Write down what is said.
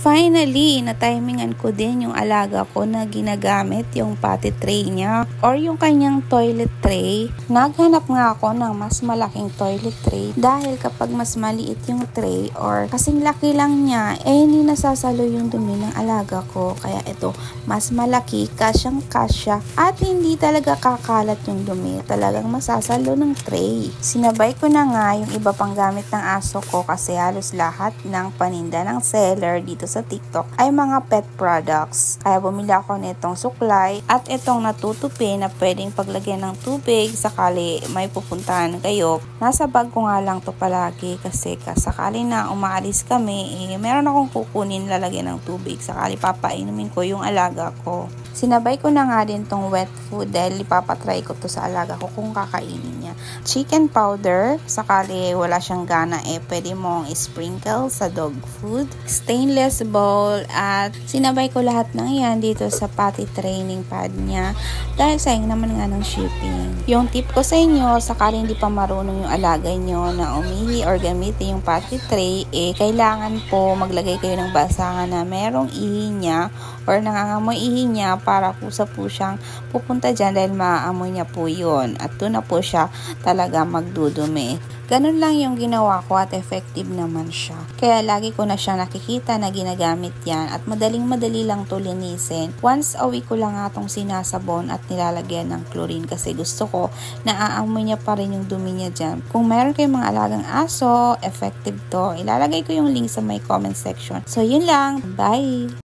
Finally, na-timingan ko din yung alaga ko na ginagamit yung potty tray niya or yung kanyang toilet tray. Naghanap nga ako ng mas malaking toilet tray dahil kapag mas maliit yung tray or kasing laki lang niya, hindi nasasalo yung dumi ng alaga ko. Kaya ito, mas malaki, kasyang kasya at hindi talaga kakalat yung dumi. Talagang masasalo ng tray. Sinabay ko na nga yung iba pang gamit ng aso ko kasi halos lahat ng paninda ng seller dito sa TikTok ay mga pet products. Kaya bumili ako nitong suklay at itong natutupi na pwedeng paglagyan ng tubig sakali may pupuntahan kayo. Nasa bag ko nga lang to palagi kasi sakali na umaalis kami, meron akong kukunin lalagyan ng tubig sakali papainumin ko yung alaga ko. Sinabay ko na nga din tong wet food dahil ipapatry ko to sa alaga ko kung kakainin niya. Chicken powder, sakali wala siyang gana pwede mong sprinkle sa dog food. Stainless bowl at sinabay ko lahat ng yan dito sa potty training pad niya dahil sayang naman nga ng shipping. Yung tip ko sa inyo, sakali hindi pa marunong yung alaga nyo na umihi or gamitin yung potty tray, kailangan po maglagay kayo ng basangan na merong ihi niya or nangangamoy ihi niya para kusa po siyang pupunta dyan dahil maaamoy niya po yun at doon na po siya talaga magdudumi. Ganun lang yung ginawa ko at effective naman siya. Kaya lagi ko na siya nakikita na ginagamit yan at madaling-madali lang to linisin. Once a week ko lang nga itong sinasabon at nilalagyan ng chlorine kasi gusto ko na aamoy niya pa rin yung dumi niya dyan. Kung meron kayong mga alagang aso, effective to. Ilalagay ko yung link sa my comment section. So yun lang. Bye!